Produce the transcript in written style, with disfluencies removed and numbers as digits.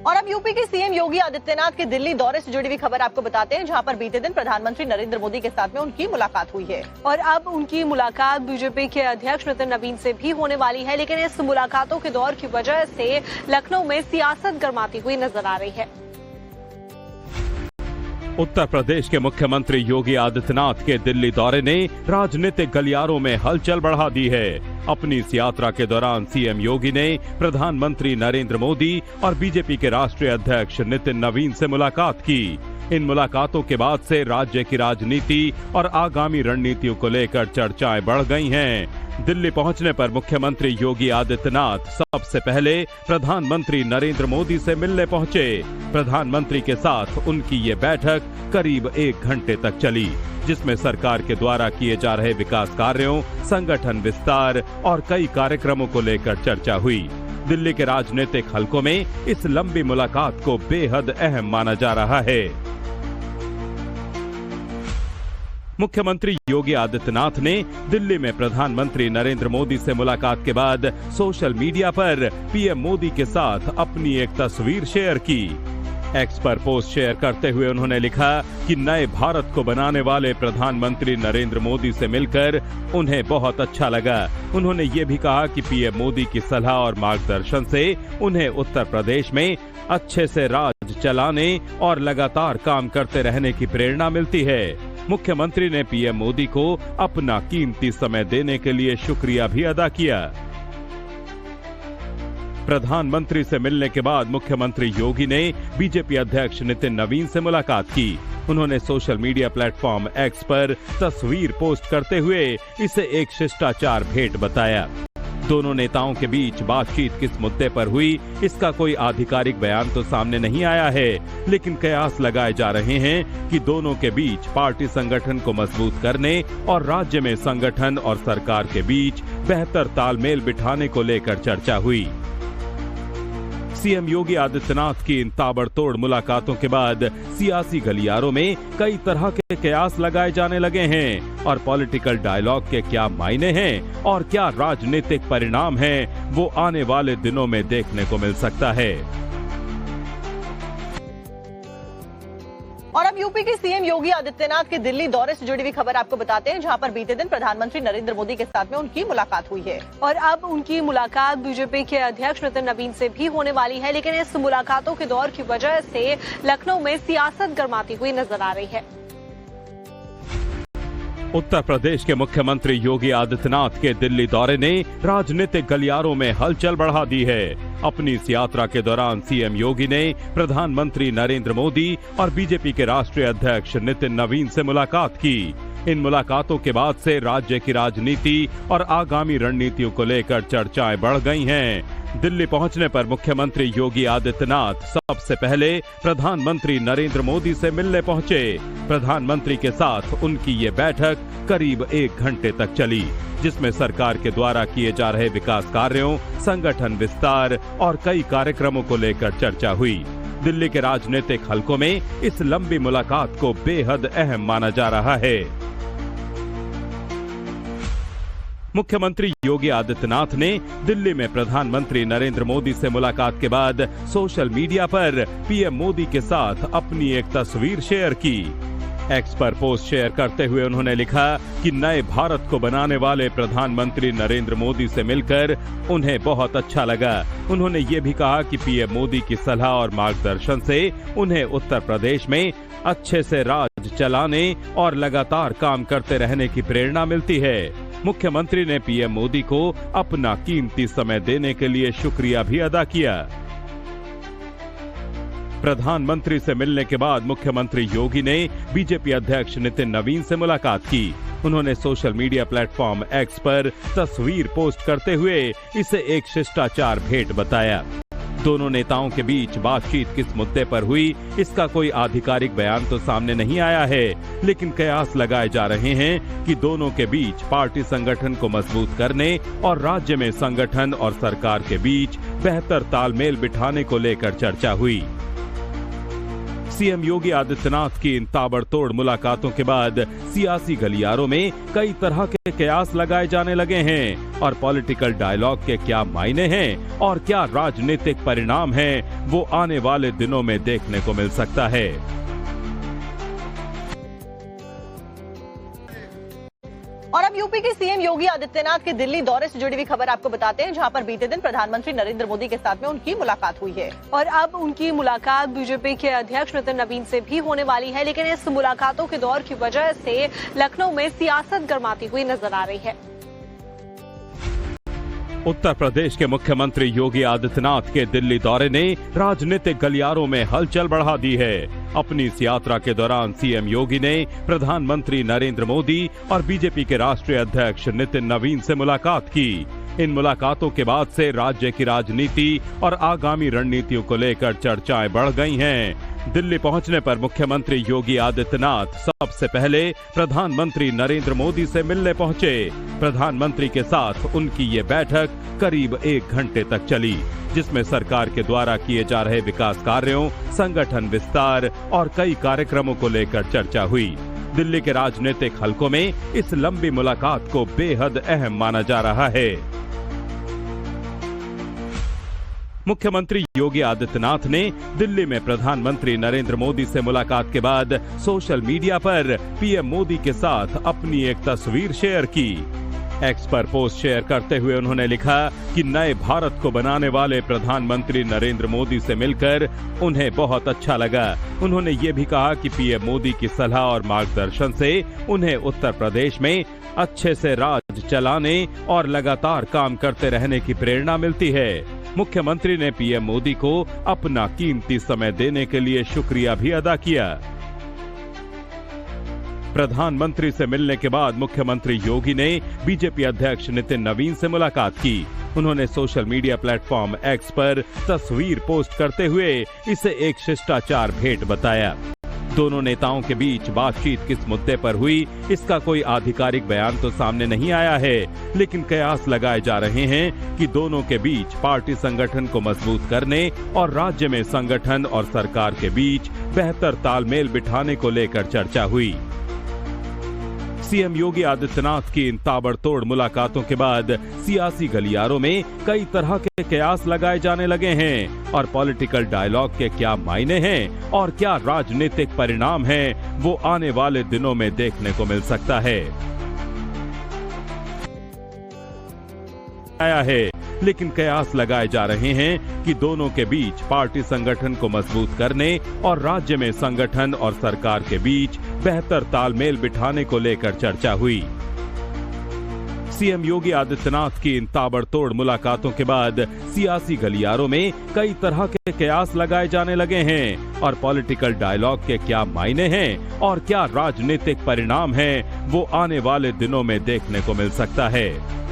और अब यूपी के सीएम योगी आदित्यनाथ के दिल्ली दौरे से जुड़ी हुई खबर आपको बताते हैं, जहां पर बीते दिन प्रधानमंत्री नरेंद्र मोदी के साथ में उनकी मुलाकात हुई है। और अब उनकी मुलाकात बीजेपी के अध्यक्ष नितिन नवीन से भी होने वाली है, लेकिन इस मुलाकातों के दौर की वजह से लखनऊ में सियासत गर्माती हुई नजर आ रही है। उत्तर प्रदेश के मुख्यमंत्री योगी आदित्यनाथ के दिल्ली दौरे ने राजनीतिक गलियारों में हलचल बढ़ा दी है। अपनी इस यात्रा के दौरान सीएम योगी ने प्रधानमंत्री नरेंद्र मोदी और बीजेपी के राष्ट्रीय अध्यक्ष नितिन नवीन से मुलाकात की। इन मुलाकातों के बाद से राज्य की राजनीति और आगामी रणनीतियों को लेकर चर्चाएं बढ़ गई हैं। दिल्ली पहुंचने पर मुख्यमंत्री योगी आदित्यनाथ सबसे पहले प्रधानमंत्री नरेंद्र मोदी से मिलने पहुंचे। प्रधानमंत्री के साथ उनकी ये बैठक करीब 1 घंटे तक चली, जिसमें सरकार के द्वारा किए जा रहे विकास कार्यों, संगठन विस्तार और कई कार्यक्रमों को लेकर चर्चा हुई। दिल्ली के राजनीतिक हलकों में इस लंबी मुलाकात को बेहद अहम माना जा रहा है। मुख्यमंत्री योगी आदित्यनाथ ने दिल्ली में प्रधानमंत्री नरेंद्र मोदी से मुलाकात के बाद सोशल मीडिया पर पीएम मोदी के साथ अपनी एक तस्वीर शेयर की। एक्स पर पोस्ट शेयर करते हुए उन्होंने लिखा कि नए भारत को बनाने वाले प्रधानमंत्री नरेंद्र मोदी से मिलकर उन्हें बहुत अच्छा लगा। उन्होंने ये भी कहा कि पीएम मोदी की सलाह और मार्गदर्शन से उन्हें उत्तर प्रदेश में अच्छे से राज चलाने और लगातार काम करते रहने की प्रेरणा मिलती है। मुख्यमंत्री ने पीएम मोदी को अपना कीमती समय देने के लिए शुक्रिया भी अदा किया। प्रधानमंत्री से मिलने के बाद मुख्यमंत्री योगी ने बीजेपी अध्यक्ष नितिन नवीन से मुलाकात की। उन्होंने सोशल मीडिया प्लेटफॉर्म एक्स पर तस्वीर पोस्ट करते हुए इसे एक शिष्टाचार भेंट बताया। दोनों नेताओं के बीच बातचीत किस मुद्दे पर हुई, इसका कोई आधिकारिक बयान तो सामने नहीं आया है, लेकिन कयास लगाए जा रहे हैं कि दोनों के बीच पार्टी संगठन को मजबूत करने और राज्य में संगठन और सरकार के बीच बेहतर तालमेल बिठाने को लेकर चर्चा हुई। सीएम योगी आदित्यनाथ की इन ताबड़तोड़ मुलाकातों के बाद सियासी गलियारों में कई तरह के कयास लगाए जाने लगे हैं और पॉलिटिकल डायलॉग के क्या मायने हैं और क्या राजनीतिक परिणाम हैं, वो आने वाले दिनों में देखने को मिल सकता है। और अब यूपी के सीएम योगी आदित्यनाथ के दिल्ली दौरे से जुड़ी हुई खबर आपको बताते हैं, जहां पर बीते दिन प्रधानमंत्री नरेंद्र मोदी के साथ में उनकी मुलाकात हुई है। और अब उनकी मुलाकात बीजेपी के अध्यक्ष नितिन नवीन से भी होने वाली है, लेकिन इस मुलाकातों के दौर की वजह से लखनऊ में सियासत गर्माती हुई नजर आ रही है। उत्तर प्रदेश के मुख्यमंत्री योगी आदित्यनाथ के दिल्ली दौरे ने राजनीतिक गलियारों में हलचल बढ़ा दी है। अपनी इस यात्रा के दौरान सीएम योगी ने प्रधानमंत्री नरेंद्र मोदी और बीजेपी के राष्ट्रीय अध्यक्ष नितिन नवीन से मुलाकात की। इन मुलाकातों के बाद से राज्य की राजनीति और आगामी रणनीतियों को लेकर चर्चाएं बढ़ गई हैं। दिल्ली पहुंचने पर मुख्यमंत्री योगी आदित्यनाथ सबसे पहले प्रधानमंत्री नरेंद्र मोदी से मिलने पहुंचे। प्रधानमंत्री के साथ उनकी ये बैठक करीब 1 घंटे तक चली, जिसमें सरकार के द्वारा किए जा रहे विकास कार्यों, संगठन विस्तार और कई कार्यक्रमों को लेकर चर्चा हुई। दिल्ली के राजनीतिक हलकों में इस लंबी मुलाकात को बेहद अहम माना जा रहा है। मुख्यमंत्री योगी आदित्यनाथ ने दिल्ली में प्रधानमंत्री नरेंद्र मोदी से मुलाकात के बाद सोशल मीडिया पर पीएम मोदी के साथ अपनी एक तस्वीर शेयर की। एक्स पर पोस्ट शेयर करते हुए उन्होंने लिखा कि नए भारत को बनाने वाले प्रधानमंत्री नरेंद्र मोदी से मिलकर उन्हें बहुत अच्छा लगा। उन्होंने ये भी कहा कि पीएम मोदी की सलाह और मार्गदर्शन से उन्हें उत्तर प्रदेश में अच्छे से राज चलाने और लगातार काम करते रहने की प्रेरणा मिलती है। मुख्यमंत्री ने पीएम मोदी को अपना कीमती समय देने के लिए शुक्रिया भी अदा किया। प्रधानमंत्री से मिलने के बाद मुख्यमंत्री योगी ने बीजेपी अध्यक्ष नितिन नवीन से मुलाकात की। उन्होंने सोशल मीडिया प्लेटफॉर्म एक्स पर तस्वीर पोस्ट करते हुए इसे एक शिष्टाचार भेंट बताया। दोनों नेताओं के बीच बातचीत किस मुद्दे पर हुई, इसका कोई आधिकारिक बयान तो सामने नहीं आया है, लेकिन कयास लगाए जा रहे हैं कि दोनों के बीच पार्टी संगठन को मजबूत करने और राज्य में संगठन और सरकार के बीच बेहतर तालमेल बिठाने को लेकर चर्चा हुई। सीएम योगी आदित्यनाथ की इन ताबड़तोड़ मुलाकातों के बाद सियासी गलियारों में कई तरह के कयास लगाए जाने लगे हैं और पॉलिटिकल डायलॉग के क्या मायने हैं और क्या राजनीतिक परिणाम हैं, वो आने वाले दिनों में देखने को मिल सकता है। और अब यूपी के सीएम योगी आदित्यनाथ के दिल्ली दौरे से जुड़ी हुई खबर आपको बताते हैं, जहां पर बीते दिन प्रधानमंत्री नरेंद्र मोदी के साथ में उनकी मुलाकात हुई है। और अब उनकी मुलाकात बीजेपी के अध्यक्ष नितिन नवीन से भी होने वाली है, लेकिन इस मुलाकातों के दौर की वजह से लखनऊ में सियासत गर्माती हुई नजर आ रही है। उत्तर प्रदेश के मुख्यमंत्री योगी आदित्यनाथ के दिल्ली दौरे ने राजनीतिक गलियारों में हलचल बढ़ा दी है। अपनी इस यात्रा के दौरान सीएम योगी ने प्रधानमंत्री नरेंद्र मोदी और बीजेपी के राष्ट्रीय अध्यक्ष नितिन नवीन से मुलाकात की। इन मुलाकातों के बाद से राज्य की राजनीति और आगामी रणनीतियों को लेकर चर्चाएं बढ़ गई हैं। दिल्ली पहुंचने पर मुख्यमंत्री योगी आदित्यनाथ सबसे पहले प्रधानमंत्री नरेंद्र मोदी से मिलने पहुंचे। प्रधानमंत्री के साथ उनकी ये बैठक करीब 1 घंटे तक चली, जिसमें सरकार के द्वारा किए जा रहे विकास कार्यों, संगठन विस्तार और कई कार्यक्रमों को लेकर चर्चा हुई। दिल्ली के राजनीतिक हलकों में इस लंबी मुलाकात को बेहद अहम माना जा रहा है। मुख्यमंत्री योगी आदित्यनाथ ने दिल्ली में प्रधानमंत्री नरेंद्र मोदी से मुलाकात के बाद सोशल मीडिया पर पीएम मोदी के साथ अपनी एक तस्वीर शेयर की। एक्स पर पोस्ट शेयर करते हुए उन्होंने लिखा कि नए भारत को बनाने वाले प्रधानमंत्री नरेंद्र मोदी से मिलकर उन्हें बहुत अच्छा लगा। उन्होंने ये भी कहा कि पीएम मोदी की सलाह और मार्गदर्शन से उन्हें उत्तर प्रदेश में अच्छे से राज चलाने और लगातार काम करते रहने की प्रेरणा मिलती है। मुख्यमंत्री ने पीएम मोदी को अपना कीमती समय देने के लिए शुक्रिया भी अदा किया। प्रधानमंत्री से मिलने के बाद मुख्यमंत्री योगी ने बीजेपी अध्यक्ष नितिन नवीन से मुलाकात की। उन्होंने सोशल मीडिया प्लेटफॉर्म एक्स पर तस्वीर पोस्ट करते हुए इसे एक शिष्टाचार भेंट बताया। दोनों नेताओं के बीच बातचीत किस मुद्दे पर हुई, इसका कोई आधिकारिक बयान तो सामने नहीं आया है, लेकिन कयास लगाए जा रहे हैं कि दोनों के बीच पार्टी संगठन को मजबूत करने और राज्य में संगठन और सरकार के बीच बेहतर तालमेल बिठाने को लेकर चर्चा हुई। सीएम योगी आदित्यनाथ की इन ताबड़तोड़ मुलाकातों के बाद सियासी गलियारों में कई तरह के कयास लगाए जाने लगे हैं और पॉलिटिकल डायलॉग के क्या मायने हैं और क्या राजनीतिक परिणाम हैं, वो आने वाले दिनों में देखने को मिल सकता है। आया है, लेकिन कयास लगाए जा रहे हैं कि दोनों के बीच पार्टी संगठन को मजबूत करने और राज्य में संगठन और सरकार के बीच बेहतर तालमेल बिठाने को लेकर चर्चा हुई। सीएम योगी आदित्यनाथ की इन ताबड़तोड़ मुलाकातों के बाद सियासी गलियारों में कई तरह के कयास लगाए जाने लगे हैं और पॉलिटिकल डायलॉग के क्या मायने हैं और क्या राजनीतिक परिणाम हैं, वो आने वाले दिनों में देखने को मिल सकता है।